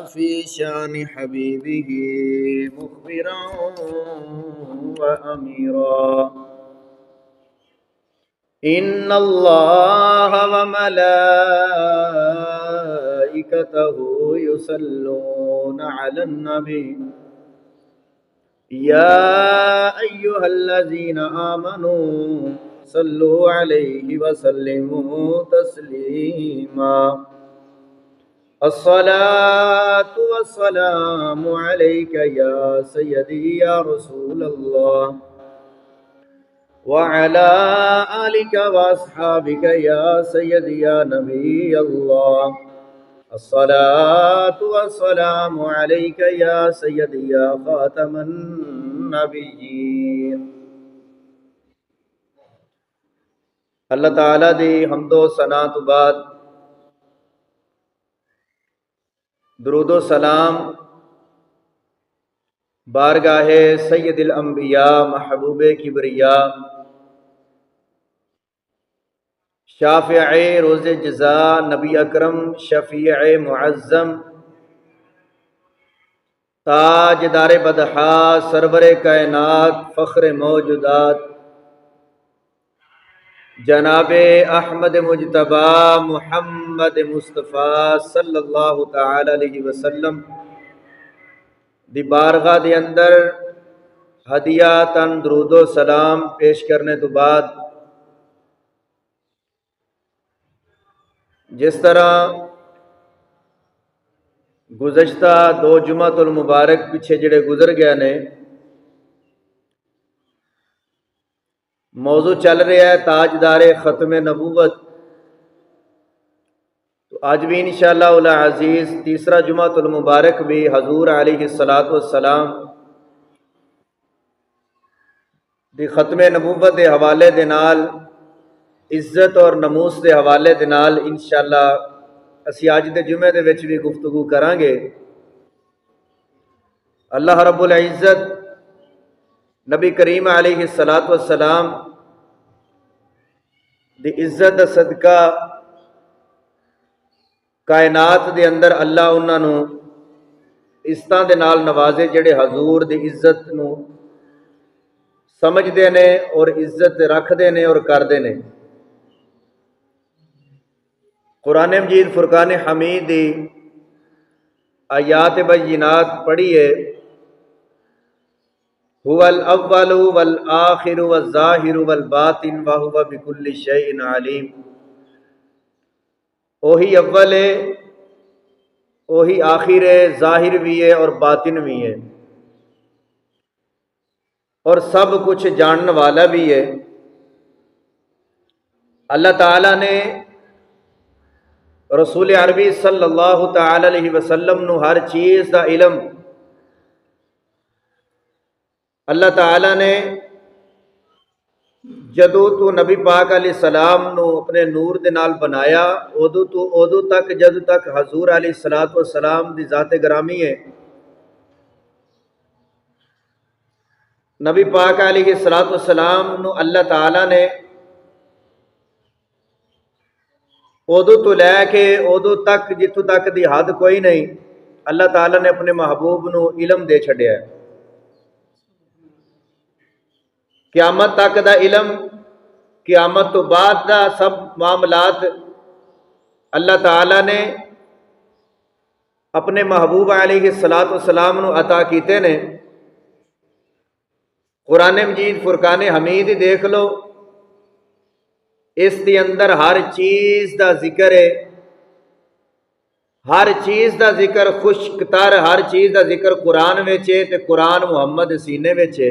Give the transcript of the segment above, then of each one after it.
في شان حبيبه مخبرا وأميرا إن الله وملائكته يصلون على النبي يا أيها الذين آمنوا صلوا عليه وسلموا تسليما الصلاة والسلام عليك يا سيدي يا رسول الله وعلى آلك وأصحابك يا سيدي يا نبي الله الصلاة والسلام عليك يا سيدي يا خاتم النبيين अल्लाह ताला दी हमदो सना तो बाद दरूदो सलाम बारगाहे सैयदुल अंबिया महबूबे किबरिया शाफ़िए रोज़े जज़ा नबी अकरम शफ़ीए मुअज़्ज़म ताजदार बदहा सरवरे कायनात फ़ख्र मौजूदात जनाबे अहमद मुजतबा मुहम्मद मुस्तफ़ा सल्लल्लाहु तआला अलैहि वसल्लम दी बारगाह दे अंदर हदिया तन दरूदो सलाम पेश करने तो बाद जिस तरह गुज़श्ता दो जुमातुल मुबारक पिछे जड़े गुजर गए ने मौजू चल रहा है ताजदारे ख़त्म नबूवत। तो आज भी इंशाअल्लाह उल अज़ीज़ तीसरा जुमातुल मुबारक भी हजूर अलैहिस्सलातु वस्सलाम दी ख़त्म नबूवत के हवाले दे नाल इज्जत और नमूस के हवाले दे नाल इंशाअल्लाह असी अज दे जुमे दे विच भी गुफ्तगू करांगे। अल्लाह रब्बुल इज्जत नबी करीम अलैहिस्सलातु वस्सलाम दी इज्जत दा सदका कायनात दे अंदर अल्लाह उन्होंने इज्जतां दे नाल नवाजे जिहड़े हजूर दी इज्जत नूं समझते ने और इज्जत रखते ने और करते ने। कुरान मजीद फुरकान हमीद दी आयात बय्यिनात पढ़िए हुवल अव्वलु वल आखिरु वल ज़ाहिरु वल बातिन व हुवा बिकुल्लि शैइन अलीम। ओही अव्वल है, ओही आखिर है, ज़ाहिर भी है और बातिन भी है और सब कुछ जानने वाला भी है। अल्लाह ताला ने रसूल अरबी सल्लल्लाहु तआला अलैहि वसल्लम नूं हर चीज़ दा इलम अल्लाह ताला ने जदों तो नबी पाक अलैहि सलाम नूं अपने नूर दे नाल बनाया उदों तक जदों तक हजूर अलैहि सलातो वसलाम दी ज़ाते ग्रामी है नबी पाक अलैहि सलातो वसलाम नूं अल्लाह ताला ने उदों तो लैके उदों तक जिथों तक दी हद कोई नहीं अल्लाह ताला ने अपने महबूब नूं इलम दे छड्या है। क़यामत तक दा इलम क़यामत तो बाद दा सब मामलात अल्लाह ताला ने अपने महबूब अलैहिस्सलातु वस्सलाम नूं अता कीते ने। कुरान मजीद फुरकान हमीद देख लो, इस दे अंदर हर चीज़ का जिक्र है, हर चीज़ का जिक्र खुशकतर हर चीज़ का जिक्र कुरान में है ते कुरान मुहम्मद सीने में है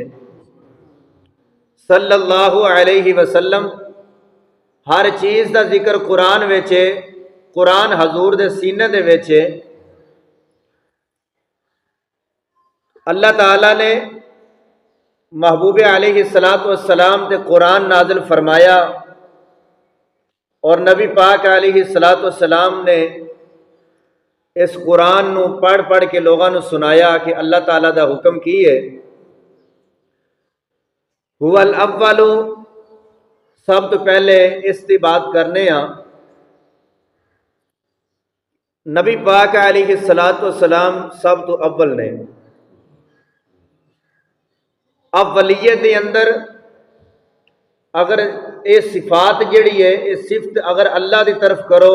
सल्लल्लाहु अलैहि वसल्लम। हर चीज़ का जिक्र कुरान में है, कुरान हजूर दे सीने दे विच है। अल्लाह ताला ने महबूबे अलैहिस्सलातु वस्सलाम ते कुरान नाज़िल फरमाया और नबी पाक अलैहिस्सलातु वस्सलाम ने इस कुरान नूं पढ़ पढ़ के लोगों नूं सुनाया कि अल्लाह ताला दा हुक्म की है। हुवल अव्वलु, सब तो पहले इसकी बात करने नबी पाक अलैहिस्सलाम सब तो अव्वल ने। अव्वलियत के अंदर अगर ये सिफात जिहड़ी है, ये सिफत अगर अल्लाह की तरफ करो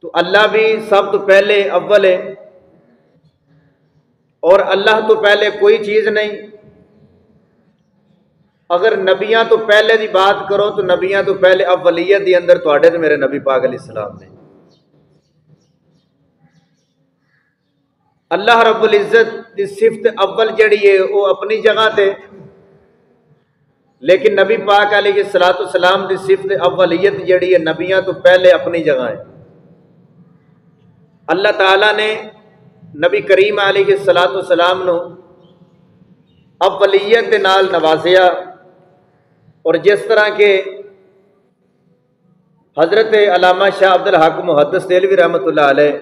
तो अल्लाह भी सब तो पहले अव्वल है और अल्लाह तो पहले कोई चीज़ नहीं। अगर नबियां तो पहले की बात करो तो नबियां तो पहले अव्वलियत के अंदर तुहाडे ते मेरे नबी पाक अलैहिस्सलाम ने। अल्लाह रब्बुल इज्जत की सिफत अव्वल जिहड़ी है वो अपनी जगह ते, लेकिन नबी पाक अलैहिस्सलाम की सिफत अव्वलियत जिहड़ी है नबियां तो पहले अपनी जगह है। अल्लाह ताला ने नबी करीम अलैहिस्सलाम नू अव्वलियत दे नाल नवाजिया और जिस तरह के हज़रत अल्लामा शाह अब्दुल हक मुहद्दिस देलवी रहमतुल्लाह अलैह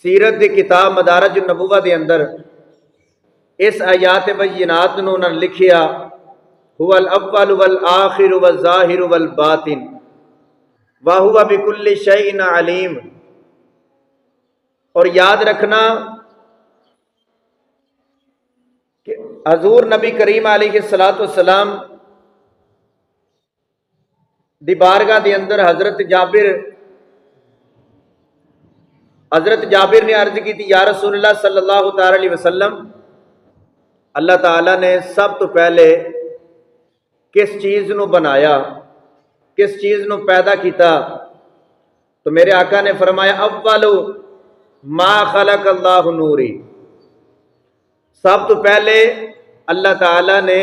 सीरत की किताब मदारज नबुवा के अंदर इस आयात बय्यिनात नूं उन्होंने लिखिया, हुवल अव्वल वल आखिर वल ज़ाहिर वल बातिन व हुवा बिकुल्लि शैइन अलीम। और याद रखना कि हजूर नबी करीम अलैहिस्सलाम दी बारगाह के अंदर हजरत जाबिर ने अर्ज की थी, या रसूलल्लाह सल्लल्लाहु तआला अलैहि वसल्लम, अल्लाह ताला ने सब तो पहले किस चीज़ नू बनाया, किस चीज़ नू पैदा किया? तो मेरे आका ने फरमाया, अव्वलु मा खलक अल्लाहु नूरी, सब तो पहले अल्लाह ताला ने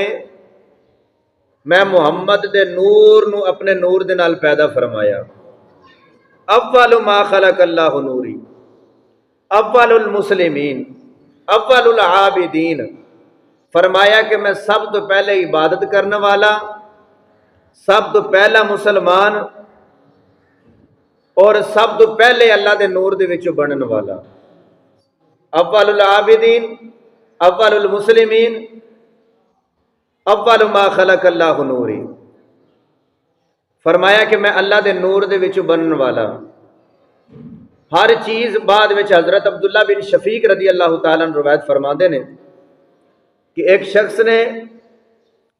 मैं मुहम्मद दे नूर नू अपने नूर दे नाल पैदा फरमाया। अव्वलु मा खलक अल्लाहु नूरी, अव्वलुल मुस्लिमीन, अव्वलुल आबिदीन, फरमाया कि मैं सब तो पहले इबादत करने वाला, सब तो पहला मुसलमान और सब तो पहले अल्लाह के नूर दे विचों बनने वाला। अव्वलुल आबिदीन, अव्वलुल मुस्लिमीन, अव्वलु मा खलक अल्लाहु नूरी, फरमाया कि मैं अल्लाह के नूर दे विचों बनने वाला। हर चीज़ बाद में हज़रत अब्दुल्ला बिन शफीक रदी अल्लाह तआला अन्हु रवायत फरमाते हैं कि एक शख्स ने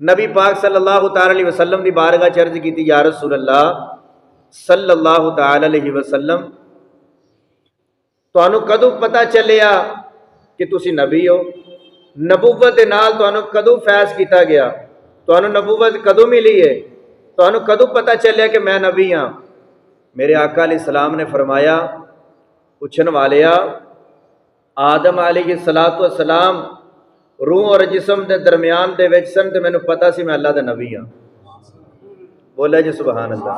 नबी पाक सल्लल्लाहु तआला अलैहि वसल्लम की बारगाह च अर्ज की थी, या रसूलल्लाह सल्लल्लाहु तआला अलैहि वसल्लम, तुहानू कदों पता चलिया कि तुसी नबी हो? नबूवत दे नाल तुहानू कदों फैज़ किया गया? तुहानू नबूवत कदों मिली है? तुहानू कदों पता चलिया कि मैं नबी हाँ? मेरे आका अलैहिस्सलाम ने फरमाया, पूछन वालिया, आदम अलैहिस्सलाम रूह और जिस्म के दरम्यान दे विच सन ते मैनू पता सी मैं अल्लाह दा नबी हाँ। बोले जी सुभान अल्लाह।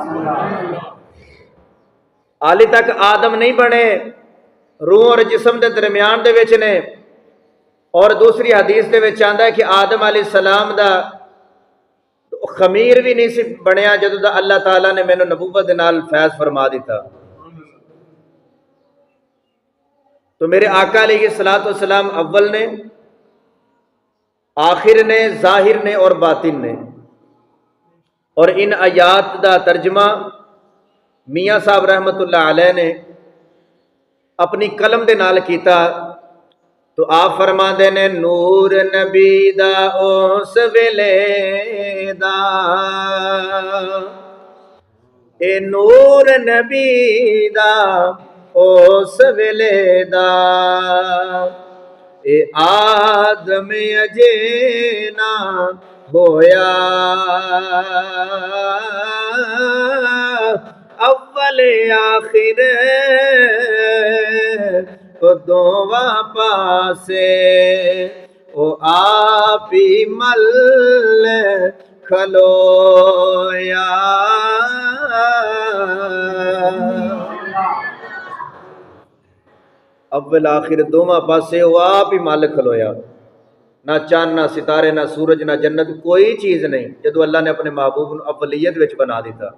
हाली तक आदम नहीं बने, रूह और जिस्म के दरम्यान दे विच ने। और दूसरी हदीस दे विच आंदा है कि आदम अलैहिस्सलाम दा खमीर भी नहीं सी बनया जदों दा अल्लाह ताला ने मैनू नबूवत दे नाल फैज़ फरमा दिता। तो मेरे आका अलैहिस्सलाम अव्वल ने, आखिर ने, जाहिर ने और बातिन ने। और इन आयात का तर्जमा मियाँ साहब रहमतुल्लाह अलैह ने अपनी कलम दे नाल कीता। तो आप फरमाते ने, नूर नबी दा उस वेले दा, ए नूर नबी दा उस वेले दा, ए आदम अजे ना होया, अव्वल आखिर ओ दोवा पासे, ओ आप ही मल खलोया। अव्वल आखिर दोवां पासे वो आप ही मल खलोया। ना चांद, ना सितारे, ना सूरज, ना जन्नत, कोई चीज़ नहीं। जदों अल्लाह ने अपने महबूब को अव्वलियत विच बना दिता,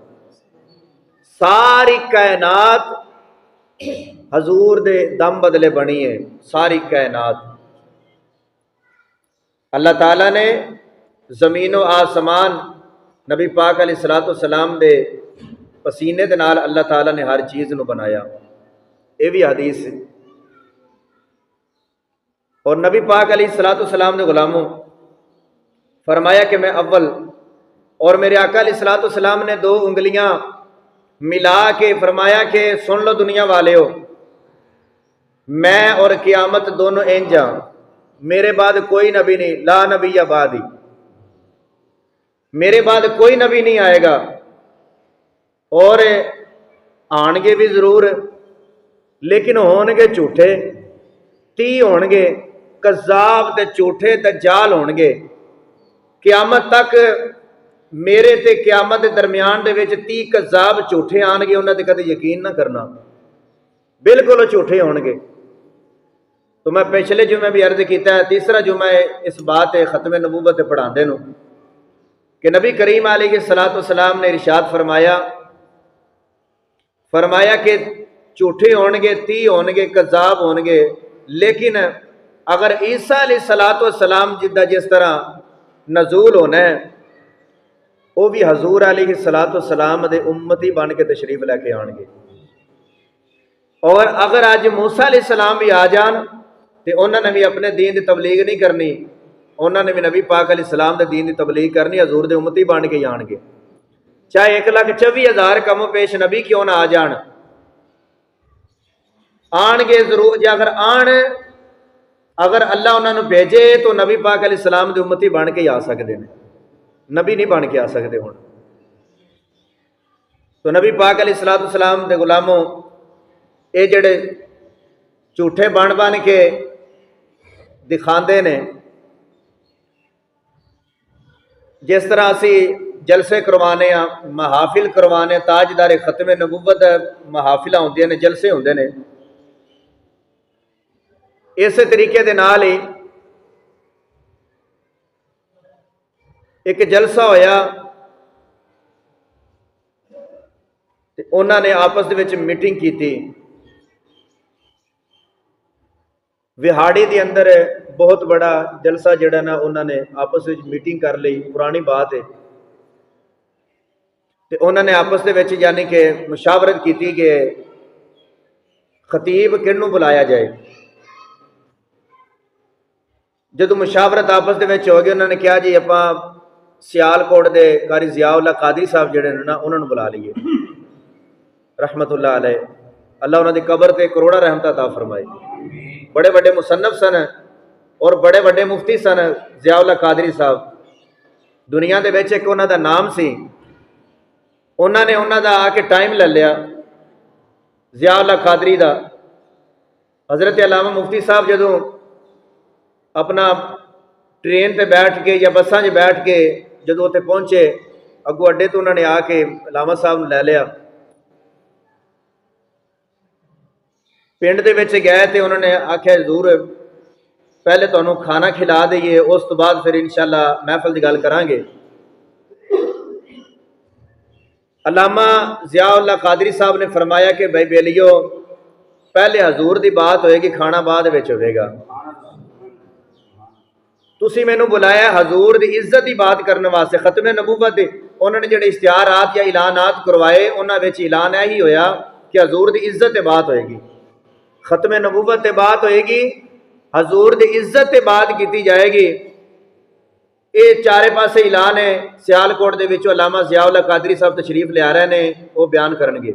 सारी कायनात हजूर दे दम बदले बनी है। सारी कायनात अल्लाह ताला ने ज़मीन व आसमान नबी पाक अलैहिस्सलाम दे पसीने दे नाल अल्लाह ताला ने हर चीज़ नूं बनाया। ये भी हदीस है। और नबी पाक अलैहिस्सलातु वस्सलाम ने गुलामों फरमाया कि मैं अव्वल, और मेरे आका अलैहिस्सलातु वस्सलाम ने दो उंगलियां मिला के फरमाया कि सुन लो दुनिया वाले हो, मैं और क़यामत दोनों इंज आ, मेरे बाद कोई नबी नहीं, ला नबी या बाद ही, मेरे बाद कोई नबी नहीं आएगा, और आएंगे भी जरूर लेकिन होणगे झूठे, 30 होणगे कज़ाब ते झूठे दज्जाल होणगे। क़यामत तक मेरे ते क़यामत के दरम्यान दे विच 30 कज़ाब झूठे आएंगे, उन्हां ते कदे यकीन ना करना, बिल्कुल झूठे होणगे। तो मैं पिछले जुमे भी अर्ज किया है, तीसरा जुमा है इस बात है खत्म नबूवत पढ़ाते नूं कि नबी करीम अलैहिस्सलातु वस्सलाम ने इरशाद फरमाया कि झूठे होणगे, 30 होणगे, कज़ाब होणगे, लेकिन अगर ईसा अलैहिस्सलातु वस्सलाम जिदा जिस तरह नज़ूल होना है, वो भी हजूर अलैहिस्सलातु वस्सलाम दे उम्मती बन के तशरीफ लैके आएंगे। और अगर अज मूसा अलैहिस्सलाम भी आ जान तो उन्होंने भी अपने दीन की तबलीग नहीं करनी, उन्होंने भी नबी पाक अलैहिस्सलाम के दीन की तबलीग करनी, हजूर के उम्मती बन के आएंगे। चाहे 1,24,000 कमो पेश नबी क्यों ना आ जान, आएंगे जरूर। जे अगर अगर अल्लाह उन्होंने भेजे तो नबी पाक अलैहिस्सलाम की उम्मती बन के ही आ सकते हैं, नबी नहीं बन के आ सकते हुण। तो नबी पाक अलैहिस्सलातु वस्सलाम के गुलामों ये जड़े झूठे बन के दिखाते ने, जिस तरह असी जलसे करवाने, महाफिल करवाने, ताजदारे खत्मे नबूवत महाफिल होंदियां ने, जलसे होंदे ने, इस तरीके दे नाल ही एक जलसा होया, उन्होंने आपस दे विच मीटिंग की, विहाड़ी के अंदर बहुत बड़ा जलसा जड़ा ना उन्होंने आपस में मीटिंग कर ली, पुरानी बात है। तो उन्होंने आपस के विच यानी कि मुशावरत की कि खतीब किहनू बुलाया जाए। जो मुशावरत आपस के विच हो गई, उन्होंने कहा जी आपां सियालकोट के कारी ज़िया-उल-हक कादरी साहब जिहड़े ने ना उन्होंने बुला लीए, रहमतुल्लाह अलैह, अल्लाह उन्होंने कबर ते करोड़ा रहमत अता फरमाए। बड़े बड़े मुसन्नफ सन और बड़े बड़े मुफ्ती सन ज़िया-उल-हक कादरी साहब, दुनिया के विच एक उन्हां दा नाम सी। उन्होंने उन्हां दा आके टाइम ले लिया ज़िया-उल-हक कादरी दा। हज़रत अल्लामा मुफ्ती साहब जदों अपना ट्रेन पर बैठ के या बसा च बैठ के जदों उत्थे पहुंचे, अगों अड्डे तो उन्होंने आके अल्लामा साहब लै लिया, पिंड दे विच गए तो उन्होंने आख्या हजूर पहले तुहानूं खाना खिला दईए, उस तो बाद फिर इंशाअल्लाह महफिल की गल करांगे। अल्लामा ज़िया-उल-हक कादरी साहब ने फरमाया कि भाई बेलियो, पहले हजूर की बात होएगी, खाना बाद विच होवेगा। तुसीं मैनूं बुलाया हजूर की इज्जत की बात करने वास्ते, खत्मे नबूवत उन्होंने जिहड़े इश्तिहारात या ऐलानात करवाए, उन्हां विच ऐलान यही होया कि हजूर की इज्जत की बात होएगी, खत्मे नबूवत की बात होएगी, हजूर की इज्जत की बात की जाएगी। ये चारे पासे ऐलान है। सियालकोट के विचों अल्लामा ज़िया-उल-हक कादरी साहब तशरीफ लिया रहे ने, वो बयान करनगे।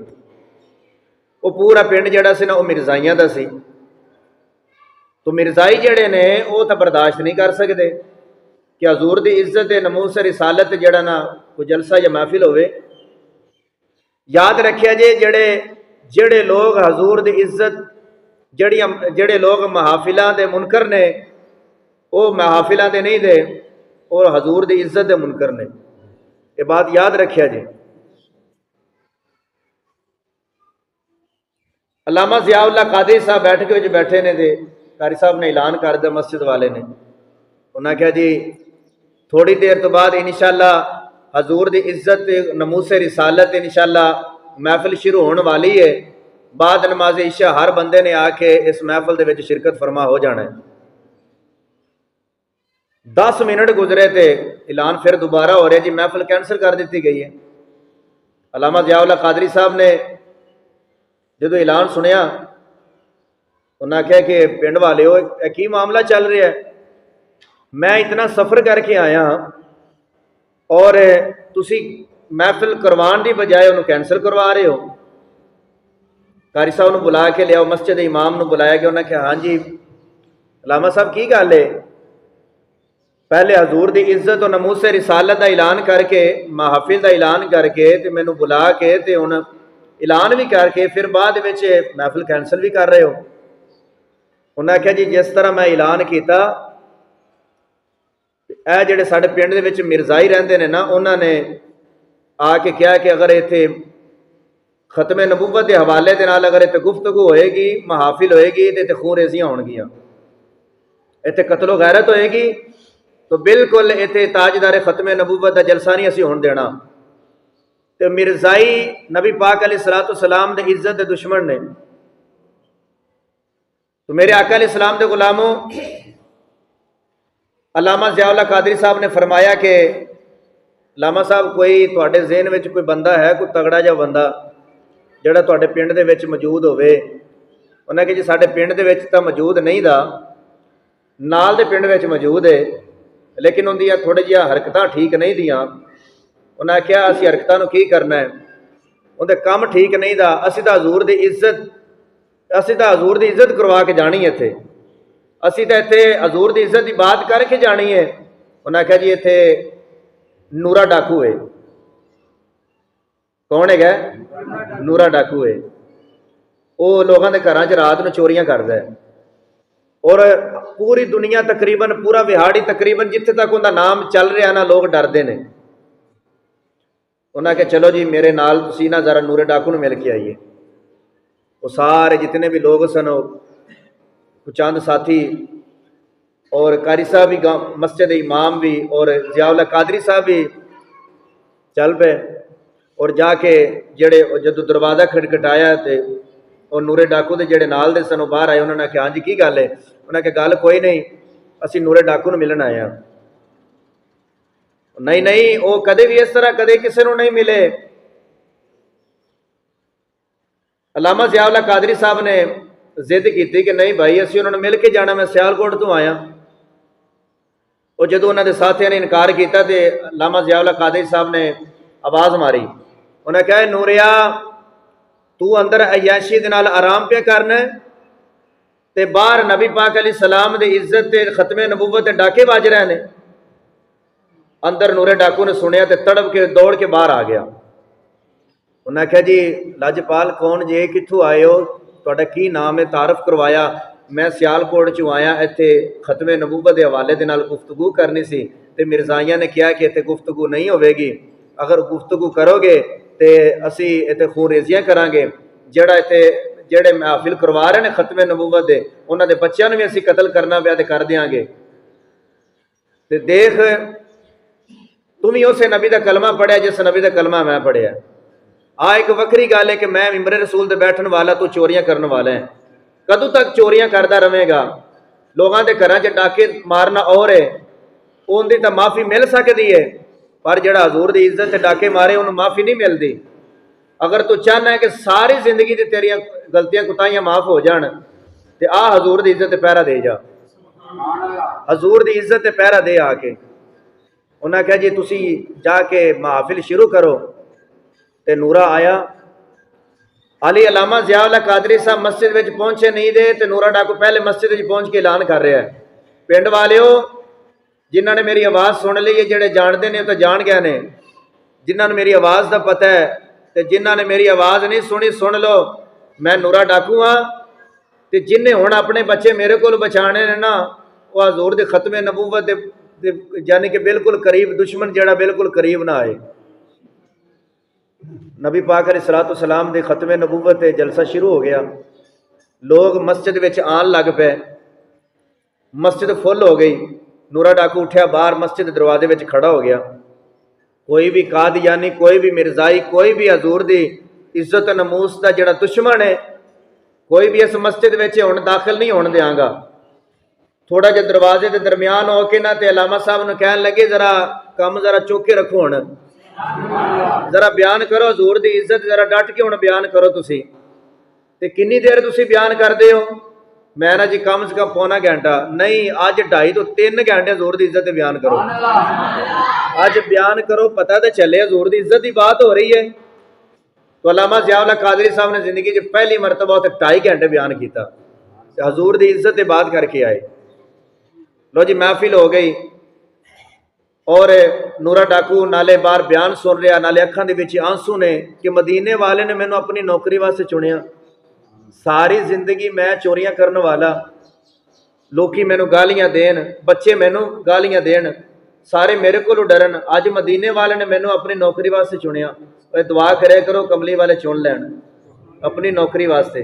वो पूरा पिंड जिहड़ा सी ना वो मिर्जाइयां दा सी, तो मिर्जाई जिहड़े ने वो तो बर्दाश्त नहीं कर सकते कि हजूर की इज्जत नमूस रिसालत जिहड़ा ना कोई जलसा या महफिल होवे। याद रखिया जे जेड़े लोग हजूर की इज्जत जेड़े लोग महाफिलों के मुनकर ने, वो महाफिलों के नहीं दे, और हजूर की इज्जत के मुनकर ने, ये बात याद रखिया जी। अल्लामा ज़िया-उल-हक कादरी साहब बैठक में बैठे ने, दे कारी साहब ने ऐलान कर दिया, मस्जिद वाले ने, उन्हें कहा जी थोड़ी देर तो बाद इंशाअल्लाह हजूर की इज्जत नमूस रिसालत इंशाअल्लाह महफिल शुरू होने वाली है। बाद नमाज इशा हर बंदे ने आके इस महफिल के शिरकत फरमा हो जाना है। 10 मिनट गुजरे थे ऐलान फिर दोबारा हो रहा जी महफिल कैंसल कर दी गई है। अलामा ज़िया-उल कादरी साहब ने जो ऐलान सुनिया, उन्हें आख्या कि पिंड वाले हो की मामला चल रहा है, मैं इतना सफ़र करके आया और तुसी महफिल करवाने की बजाय उन्होंने कैंसल करवा रहे हो। कारी साहब ने बुला के लिया, मस्जिद इमाम ने बुलाया कि उन्हें कहा हाँ जी अलामा साहब की गल है, पहले हजूर की इज्जत और नमूस रिसालत का ऐलान करके, महफिल का ऐलान करके तो मैनू बुला के तो हुण ऐलान भी करके फिर बाद में महफिल कैंसल भी कर रहे हो। उन्हें आख्या जी जिस तरह मैं ऐलान किया, यह जोड़े साडे पिंड दे विच मिर्जाई रहिंदे ने ना, उन्होंने आके कहा कि अगर इत्थे खत्मे नबूवत के हवाले के नाल अगर इत्थे गुफ्तगू होएगी, महाफिल होएगी तो इत्थे खून रेजियां होणगियां, इत्थे कतलो गैरत होएगी, तो बिल्कुल इत्थे ताजदारे खत्मे नबूवत का जलसा नहीं असीं होण देना। तो मिर्जाई नबी पाक अलैहिस्सलातु वस्सलाम दे इज्जत दे दुश्मन ने। तो मेरे आका अलैहिस्सलाम दे गुलामों, अल्लामा ज़िया-उल कादरी साहब ने फरमाया कि लामा साहब कोई तुहाडे ज़हन में कोई बंदा है, कोई तगड़ा जिहा बंदा जिहड़ा तुहाडे पिंड दे विच मौजूद होवे? उन्हें कि जी साडे पिंड दे विच तां मौजूद नहीं दा, नाल दे पिंड विच मौजूद है, लेकिन उनदियां थोड़ी जिहा हरकतां ठीक नहीं दियां। उन्हें आख्या असीं हरकतां नूं की करना है, उनदे काम ठीक नहीं दा, असीं तां हजूर दी इज्जत करवा के जानी है, इत्थे असीं तां इत्थे हजूर दी इज्जत की बात करके जानी है। उन्हें आख्या जी इत्थे नूरा डाकू है। कौन है? नूरा डाकू है। वह लोगों के घर च रात में चोरियां करता है, और पूरी दुनिया तकरीबन पूरा विहाड़ी तकरीबन जिथे तक उनका नाम चल रहा ना, लोग डरते हैं। उन्हें आख्या चलो जी मेरे नाल तुसीं ना जरा नूरे डाकू नूं मिल के आइए। वो सारे जितने भी लोग सन, चंद साथी और कारी साहब भी, मस्जिद इमाम भी और ज़िया-उल कादरी साहब भी चल पे, और जाके जेड़े जो दरवाज़ा खटखटाया तो और नूरे डाकू के जेड़े नाल दे सन बाहर आए। उन्होंने आख्या हाँ जी की गल है? उन्हें आख्या गल कोई नहीं, असीं नूरे डाकू नूं मिलन आए हैं। नहीं नहीं, वो कदे भी इस तरह कदे किसी को नहीं मिले। अल्लामा ज़िया-उल कादरी साहब ने जिद की कि नहीं भाई असीं उन्होंने मिल के जाना, मैं सियालकोट तो आया। और जो उन्होंने साथियों ने इनकार किया तो अल्लामा ज़िया-उल कादरी साहब ने आवाज़ मारी। उन्हें कहा नूरिया तू अंदर अयाशी दे नाल आराम पे करना ते बाहर नबी पाक अलैहिस्सलाम दी इज्जत ते खत्मे नबूवत ते डाके बज रहे हैं। अंदर नूरे डाकू ने सुनिया तो तड़प के दौड़ के बाहर आ गया। उन्हें आख्या जी लजपाल कौन जे, कित्थों आए हो, तुहाडा की नाम है? तारफ करवाया। मैं सियालकोट चों आया, इत्थे खत्मे नबूवत के हवाले दे नाल गुफ्तगू करनी सी ते मिर्जाइयां ने कहा कि इत्थे गुफ्तगू नहीं होवेगी, अगर गुफ्तगू करोगे तो असी इत्थे खून रेजियां करांगे। जिहड़ा इत्थे जेड़े महफिल करवा रहे हैं खत्मे नबूवत दे, उन्हां दे बच्चों भी असी कतल करना पिया ते कर देंगे। ते देख तुम ही उस नबी का कलमा पढ़िया जिस नबी का कलमा मैं पढ़िया। एक वक्री गल है कि मैं मिंबरे रसूल दे बैठन वाला, तू चोरियां करने वाला है। कदों तक चोरियां करता रहेगा? लोगों के घर च डाके मारना और है, उनकी तो माफ़ी मिल सकती है, पर जिहड़ा हजूर की इज्जत से डाके मारे उन्होंने माफ़ी नहीं मिलती। अगर तू चाहना है कि सारी जिंदगी की तेरिया गलतियां कुताहियां माफ़ हो जान तो आ हजूर की इज्जत पहरा दे जा, हजूर की इज्जत पहरा दे आके। उन्हें आख्या जी तुसी जाके महफिल शुरू करो। तो नूरा आया। अली अल्लामा ज़िया-उल कादरी साहब मस्जिद में पहुंचे नहीं दे तो नूरा डाकू पहले मस्जिद में पहुंच के ऐलान कर रहा है, पिंड वालिओ जिन्होंने मेरी आवाज़ सुन ली है, जेड़े जानते हैं तो जान गए ने, जिन्होंने मेरी आवाज़ का पता है तो जिन्होंने मेरी आवाज़ नहीं सुनी सुन लो। मैं नूरा डाकू हाँ, तो जिन्हें हुण अपने बच्चे मेरे को बचाने ने ना, वह हजूर के खत्मे नबूवत यानी कि बिल्कुल करीब दुश्मन जड़ा बिल्कुल करीब ना आए। नबी पाक अलैहिस्सलातु वस्सलाम दे खत्मे नबूवत ते जलसा शुरू हो गया। लोग मस्जिद विच आन लग पे, मस्जिद फुल हो गई। नूरा डाकू उठ्या बाहर मस्जिद दरवाजे विच खड़ा हो गया। कोई भी कादियानी, कोई भी मिर्जाई, कोई भी हजूर दी इज्जत नमूस का जिहड़ा दुश्मन है, कोई भी इस मस्जिद विच हुण दाखिल नहीं होने देंगा। थोड़ा जिहा दरवाजे के दरम्यान होके ना ते अल्लामा साहब ने कहन लगे जरा कम जरा चौके रखो। हुण जरा बयान करो हजूर की इज्जत, जरा डट के हुण बयान करो तुसी। ते किन्नी देर तुसी बयान करते हो? मैं ना जी कम से कम पौना घंटा नहीं, अज 2.5 तो 3 घंटे हजूर की इज्जत बयान करो। अज बयान करो, पता तो चले हजूर की इज्जत की बात हो रही है। तो अल्लामा ज़िया-उल हक कादरी साहब ने जिंदगी च पहली मरतबा उत्थे 2.5 घंटे बयान किया, हजूर की इज्जत की बात करके आए। लो जी महफिल हो गई और नूरा डाकू नाले बाहर बयान सुन रहा, नाले अखां दे विच आंसू ने कि मदीने वाले ने मैनू अपनी नौकरी वास्ते चुनिया। सारी जिंदगी मैं चोरियां करने वाला, लोकी मैनू गालियां देन, बच्चे मैनू गालियां देन, सारे मेरे को डरन, अज मदीने वाले ने मैनू अपनी नौकरी वास्ते चुनिया। दुआ करे करो कमली वाले चुन लैन अपनी नौकरी वास्ते,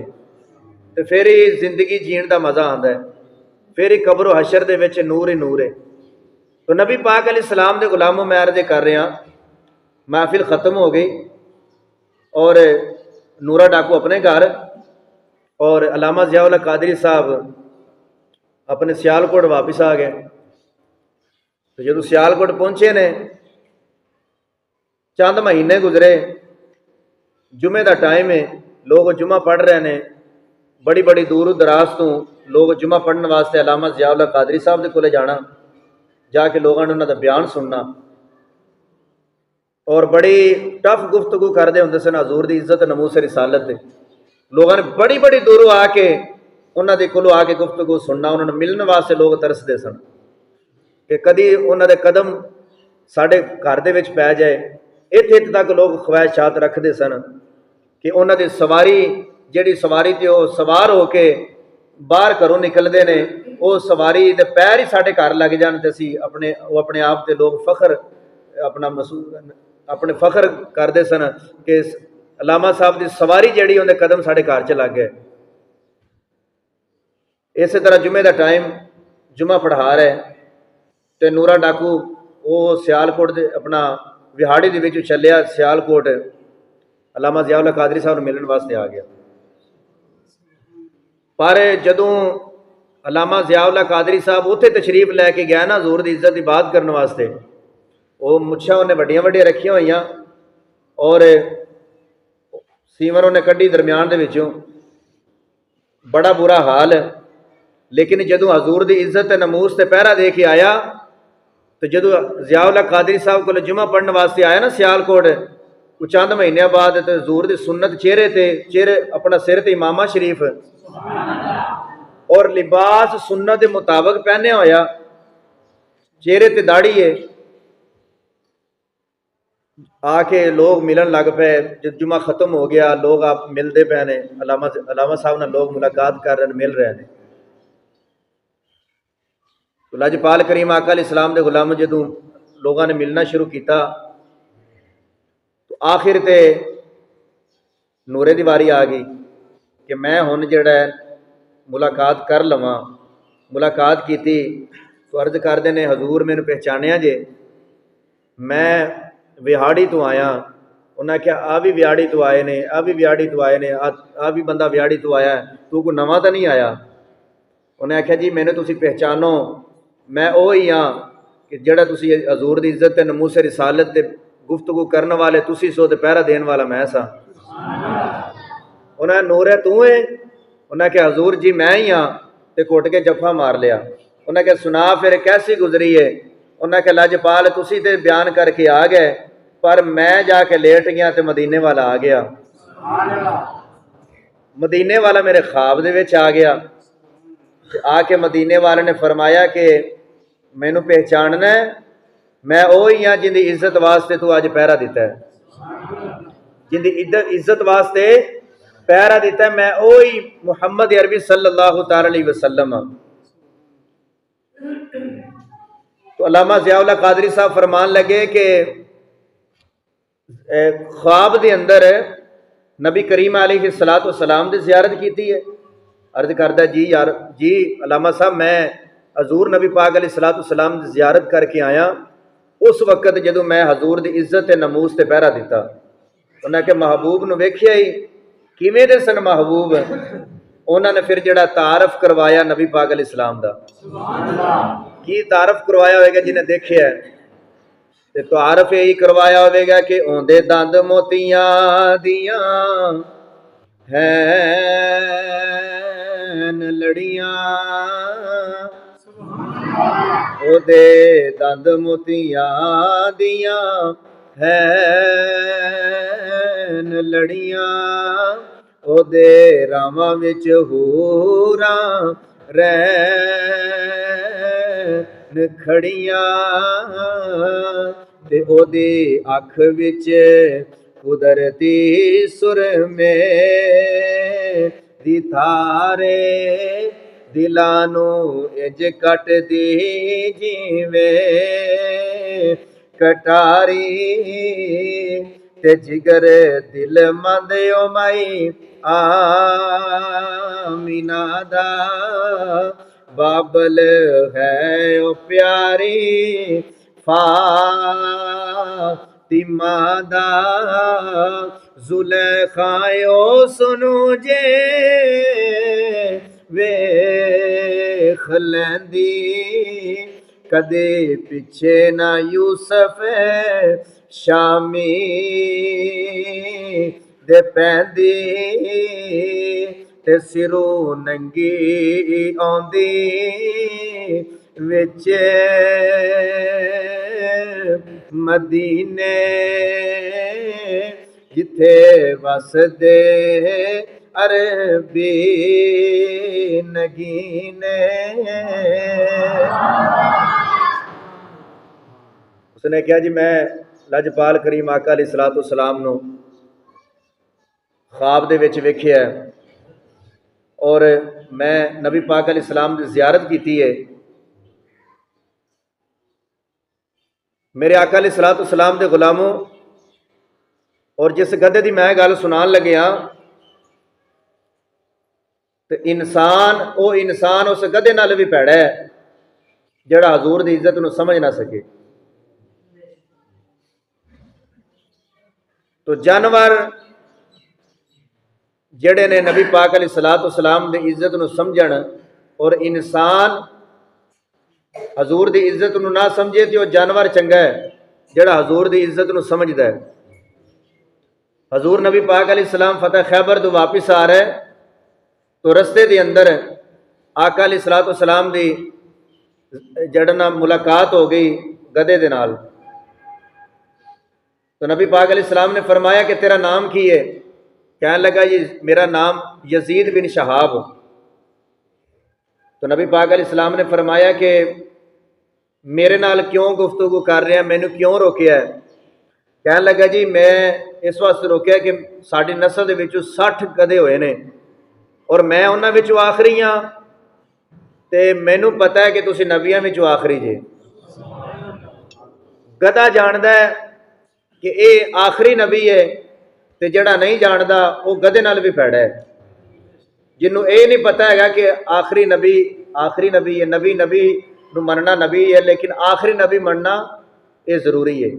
तो फिर ही जिंदगी जीण का मज़ा आता है, फिर ही कब्र हशर दे विच नूर ही नूर है। तो नबी पाक अलैहिस्सलाम दे गुलामों मैं अर्ज़ कर रहा, महफिल ख़त्म हो गई और नूरा डाकू अपने घर और अल्लामा ज़िया-उल हक कादरी साहब अपने सियालकोट वापस आ गए। तो जो सियालकोट पहुंचे ने, चंद महीने गुजरे, जुमे का टाइम है, लोग जुमा पढ़ रहे हैं, बड़ी बड़ी दूर दराज तो लोग जुमा पढ़ने वास्ते अल्लामा ज़िया-उल हक कादरी साहब के कोले जाना, जाके लोगों ने उन्होंने बयान सुनना और बड़ी टफ गुफ्तगू करते होंगे सन हजूर की इज्जत नमूस रिसालत। लोगों ने बड़ी बड़ी दूरों आके उन्होंने कोलों आके गुफ्तगू सुनना, उन्होंने मिलने वास्ते लोग तरसते सन कि कदी उन्होंने कदम साढ़े घर दे विच पै जाए। इत्थे तक लोग ख्वाहिशात रखते सन कि उन्होंने सवारी जिहड़ी सवारी ते वो सवार होके बाहर घरों निकलते हैं, वो सवारी दे पैर ही साढ़े घर लग जान ते असीं अपने वो अपने आप ते लोग फखर अपना महसूस अपने फखर करते सन कि अल्लामा साहब की सवारी जिहड़ी उन्हें कदम साढ़े घर च लग गए। इस तरह जुमे का टाइम जुमा पढ़ा रहे तो नूरा डाकू वो सियालकोट दे अपना विहाड़ी दे विच चलिया, सियालकोट अल्लामा ज़िया-उल हक कादरी साहब मिलने वास्ते आ गया। पर जदों अल्लामा ज़िया-उल हक कादरी साहब उत्थे तशरीफ लैके गया ना हजूर की इज्जत की बात करने वास्ते, वो मुछां उन्हें वड्डियां वड्डियां रखियां हुई और सीवर उन्हें कड्ढी दरम्यान दे विचों, बड़ा बुरा हाल। लेकिन जदों हजूर की इज्जत नमूस से पहरा दे के आया, तो जदों ज़िया-उल हक कादरी साहब को जुमा पढ़ने वास्ते आया ना सियालकोट, वो चंद महीनों बाद तो हजूर की सुन्नत चेहरे अपना सिर ते इमामा शरीफ और लिबास सुन्नत के मुताबिक पहने होया, चेहरे ते दाढ़ी है। आके लोग मिलन लग पे, जब जुमा खत्म हो गया लोग आप मिलते पे ने, अल्लामा साहब ने लोग मुलाकात कर रहे हैं, मिल रहे हैं। तो लजपाल करीम आका अलैहिस्सलाम के गुलाम जदों लोगों ने मिलना शुरू किया, तो आखिर ते नूरे की वारी आ गई कि मैं हुण जिहड़ा मुलाकात कर लवां। मुलाकात की तो अर्ज करते ने हजूर मैनू पहचानिया जे, मैं विहाड़ी तो आया। उन्हें आख्या आ भी विहाड़ी तो आए ने, आ भी विहाड़ी तो आए ने, आ भी बंदा विहाड़ी तो आया, तू कोई नवा तो नहीं आया। उन्हें आख्या जी मैंने तुसी पहचानो, मैं वो ही हाँ कि जड़ा तुसी हजूर की इज्जत ते नमूस रिसालत ते गुफ्तगू करने वाले तुसी सो ते पहरा देने वाला मैं सा। उन्हें नूर है तू है? उन्हें आख्या हजूर जी मैं ही हाँ, ते घुट के जफा मार लिया। उन्हें आख्या सुना फिर कैसी गुजरी है? उन्हें आख्या लजपाल तुसी ते बयान करके आ गए, पर मैं जाके लेट गया तो मदीने वाला आ गया। मदीने वाला मेरे ख्वाब दे विच आ गया, आके मदीने वाले ने फरमाया कि मैनू पहचानना है, मैं वो ही हाँ जिंदी इज्जत वास्ते तू अज पहरा दिता है, जिंदी इज्जत वास्ते पहरा दिता है, मैं वो ही मुहम्मद अरबी सल्लल्लाहु अलैहि वसल्लम। तो अल्लामा ज़िया-उल हक कादरी साहब फरमान लगे कि ख्वाब के अंदर नबी करीम अलैहिस्सलातु वस्सलाम की ज़ियारत की है। अर्ज करदा जी यार जी अल्लामा साहब मैं हजूर नबी पाक अलैहिस्सलातु वस्सलाम की ज़ियारत करके आया, उस वक्त जदों मैं हजूर की इज्जत ते नमूस ते पहरा दिता। उन्हें कि महबूब नूं वेखिया ही किवें दे सन महबूब? उन्होंने फिर जिहड़ा तारफ करवाया नबी पाक अलैहिस्सलाम दा, की तारफ करवाया होगा जिन्हें देखिया है? ते तारफ यही करवाया होगा कि ओंदे दंद मोतियां दियां हैन लड़ियां, ओदे दंद मोतियां दियां हैन लड़ियां, ओदे रावां विच हूरां रैन खड़ियां, ते ओदी अख विच कुदरती सुरमे दी धारे दिलां नूं इंज कटदी जिवें कटारी, ते जिगर दिल मंद ओ माई आमीना दा बाबल है ओ प्यारी फातिमा दा, जुलेखा ओ सुनू जे वेख लैंदी, कदे पिछे ना यूसफ शामी दे पैंदी, ते सिरों नंगी आउंदी विच मदीने, जिथे वसदे अरबी नगीने। उसने कहा जी मैं लजपाल करीम आका अलैहिस्सलातु वस्सलाम नूं ख्वाब दे विच वेखिया और मैं नबी पाक अलैहिस्सलाम दी ज़ियारत कीती है। मेरे आका अलैहिस्सलातु वस्सलाम दे गुलामों, और जिस गधे दी मैं गल सुनान लग्या ते इंसान उस गधे नाल भी भैड़ा है जिहड़ा हजूर दी इज्जत नूं समझ ना सके। तो जानवर जिहड़े ने नबी पाक अलैहिस्सलातु वस्सलाम दी इज्जत नूं समझण और इंसान हजूर दी इज्जत नूं ना समझे तो जानवर चंगा है जिहड़ा हजूर दी इज्जत नूं समझदा है। हजूर नबी पाक अलैहिस्सलाम फतेह खैबर तो वापिस आ रहे, तो रस्ते दे अंदर आका अलैहिस्सलातु वस्सलाम दी जड़ना मुलाकात हो गई गधे दे नाल। तो नबी पाक अलैहिस्सलाम ने फरमाया कि तेरा नाम की है? कहने लगा जी मेरा नाम यजीद बिन शहाब। तो नबी पाक अलैहिस्सलाम ने फरमाया कि मेरे नाल क्यों गुफ्तगू कर रहे हैं, मैनू क्यों रोकया है? कहने लगा जी मैं इस वास्ते रोकया कि साडी नस्ल दे विचों 60 गधे होए ने और मैं उन्हां विचों आखिरी हाँ, ते मैनू पता है कि तुसीं नबियां विचों आखिरी जे। गधा जानदा है कि ये आखिरी नबी है, ते जिहड़ा नहीं जानदा वो गधे नाल भी भैड़ा है। जिन्हों ये नहीं पता है कि आखिरी नबी है, नबी नूं मनना नबी है, लेकिन आखिरी नबी मनना ये जरूरी है।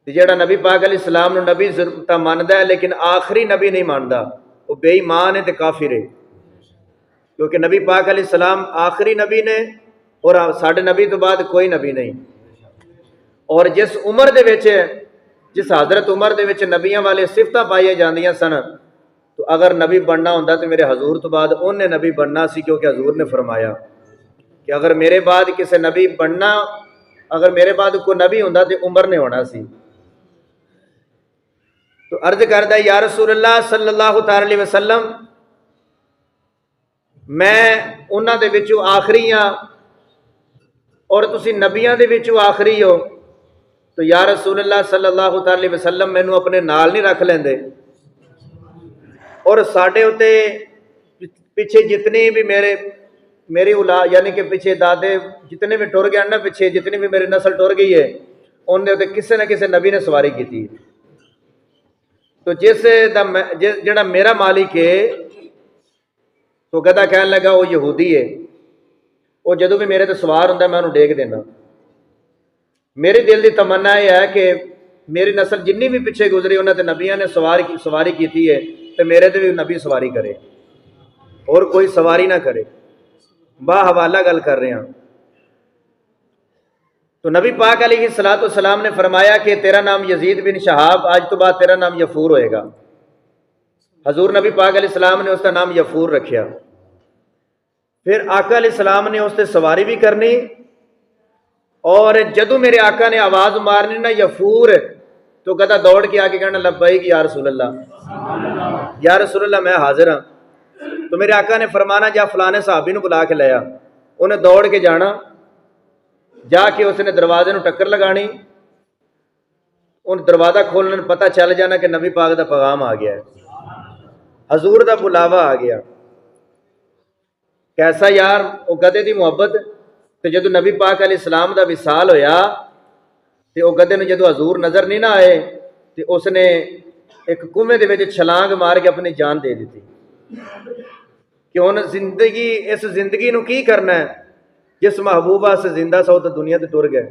जिहड़ा नबी पाक अलैहिस्सलाम नूं नबी तां मनदा है लेकिन आखिरी नबी नहीं मानदा, वो बेईमान है ते काफिर है। क्योंकि नबी पाक अलैहिस्सलाम आखिरी नबी ने और साडे नबी तो बाद कोई नबी नहीं। और जिस उम्र दे विच जिस हजरत उम्र दे विच नबियां वाले सिफतां पाई जांदियां सन, तो अगर नबी बनना होंदा तो मेरे हजूर तो बाद उन्हें नबी बनना सी, क्योंकि हजूर ने फरमाया कि अगर मेरे बाद किसी नबी बनना, अगर मेरे बाद कोई नबी होंदा तो उमर ने होना सी। तो अर्ज करदा या रसूल अल्लाह सल्लल्लाहु अलैहि वसल्लम, मैं उन्हां दे विचों आखिरी हाँ और तुसीं नबियां दे विचों आखिरी हो, तो या रसूल अल्लाह सल्लल्लाहु अलैहि वसल्लम मैनू अपने नाल नहीं रख लेंदे? और साडे उत्ते पिछे जितनी भी मेरी औलाद यानी कि पिछे दादे जितने भी टुर गए ना, पिछे जितनी भी मेरी नस्ल टुर गई है, उनके उत्ते किसी न किसी नबी ने सवारी की। तो जिहड़ा मेरा मालिक है, तो गधा कहन लगा वो यहूदी है, वो जदों भी मेरे ते सवार हुंदा मैं उन्होंने डेग देना। मेरे दिल की तमन्ना यह है कि मेरी नस्ल जिन्नी भी पिछे गुजरी उन्होंने नबिया ने सवारी की है, तो मेरे ते भी नबी सवारी करे और कोई सवारी ना करे। बा हवाला गल कर रहे हैं। तो नबी पाक अलैहिस्सलाम ने फरमाया कि तेरा नाम यजीद बिन शहाब, आज तो बाद तेरा नाम यफूर होएगा। हजूर नबी पाक अलैहिस्सलाम ने उसका नाम यफूर रखा। फिर आका अलैहिस्सलाम ने उससे सवारी भी करनी, और जदों मेरे आका ने आवाज़ मारनी ना यफूर, तो गधा दौड़ के आके कहना लब्बैक या रसूल अल्लाह, या रसूल अल्लाह मैं हाजिर हाँ। तो मेरे आका ने फरमाना जा फलाने सहाबी नूं बुला के लाया। उन्हें दौड़ के जाना, जाके उसने दरवाजे नूं टक्कर लगानी, उन दरवाज़ा खोलने पता चल जाना कि नबी पाक दा पैगाम आ गया है, हजूर दा बुलावा आ गया। कैसा यार वो गधे की मुहब्बत। तो जदों नबी पाक अलैहिस्सलाम दा विसाल होया तो वह गधे नूं जदों हजूर नज़र नहीं ना आए तो उसने एक कुएं दे विच छलांग मार के अपनी जान दे दी कि हुण जिंदगी, इस जिंदगी नूं की करना है, जिस महबूबा से जिंदा सौ तो दुनिया ते टुर गए।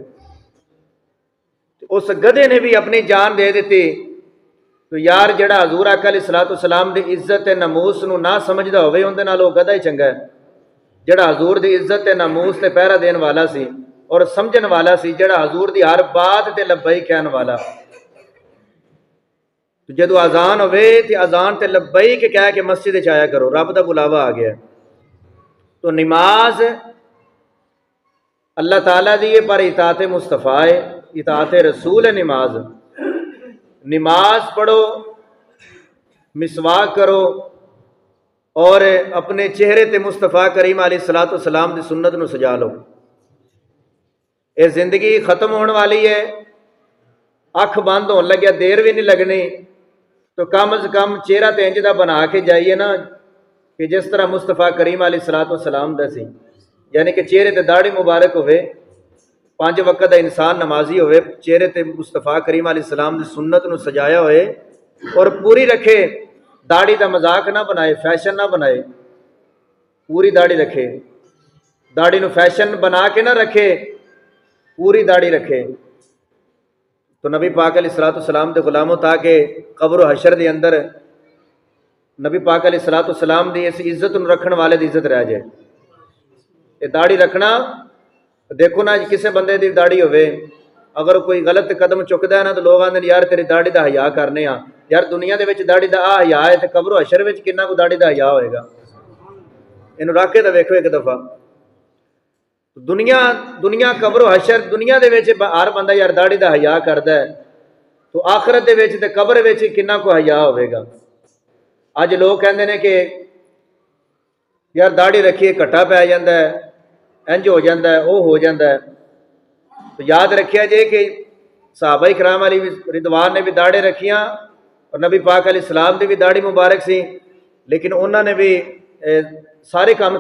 उस गधे ने भी अपनी जान दे दी। तो यार जिहड़ा हजूर आका अलैहिस्सलाम दी इज्जत नमूस नूं ना समझदा होवे, उहदे नाल ओह गधा ही चंगा है। जिहड़ा हजूर दी इज्जत नमूस ते पहरा देने वाला सी और समझण वाला सी, जिहड़ा हजूर दी हर बात ते लब्बैक कहण वाला। तो जदों अजान होवे तो अजान ते लब्बैक कह के मस्जिद च आया करो, रब दा बुलावा आ गया। तो नमाज अल्लाह ताला दी है, पर इताअत मुस्तफ़ा है, इताअत रसूल है नमाज। नमाज पढ़ो, मिसवाक करो और अपने चेहरे ते मुस्तफ़ा करीम अलैहिस्सलाम की सुन्नत नूं सजा लो। ये जिंदगी खत्म होने वाली है, अख बंद होने लग्या देर भी नहीं लगनी। तो कम अज कम चेहरा तो इंज दा बना के जाइए ना कि जिस तरह मुस्तफ़ा करीम अलैहिस्सलाम दा सी, यानी कि चेहरे ते दाढ़ी मुबारक होवे, 5 वक्त का इंसान नमाजी होवे, चेहरे ते मुस्तफ़ा करीम अलैहिस्सलाम की सुन्नत नूं सजाया होए और पूरी रखे, दाढ़ी का मजाक ना बनाए, फैशन ना बनाए, पूरी दाढ़ी रखे, दाढ़ी नूं फैशन बना के ना रखे, पूरी दाढ़ी रखे। तो नबी पाक अलैहिस्सलाम के गुलामों ताकि कब्र हशर के अंदर नबी पाक अलैहिस्सलाम की इस इज्जत नूं रखने वाले की इज्जत रह जाए। ये दाढ़ी रखना, देखो ना किसी बंदे की दाढ़ी होवे, अगर कोई गलत कदम चुकता है ना तो लोग आते यार तेरी दाढ़ी का हया करने आ। यार दुनिया के दाढ़ी का आ हया है, तो कब्र हशर में किन्ना को दाढ़ी का हया होएगा। इनू रख के तो वेखो एक दफा। दुनिया कब्र हशर, दुनिया के हर बंदा यार दाढ़ी का हया करता है, तो आखरत के कब्र में किन्ना को हया होगा। अज लोग कहते हैं कि यार दाढ़ी रखिए घट्टा पै जाता है, इंज हो जाता है, वह हो जाता है। तो याद रखिया जे कि सहाबा इकराम अली रिदवान ने भी दाढ़े रखियां और नबी पाक अलैहिस्सलाम की भी दाढ़ी मुबारक सी, लेकिन उन्होंने भी सारे काम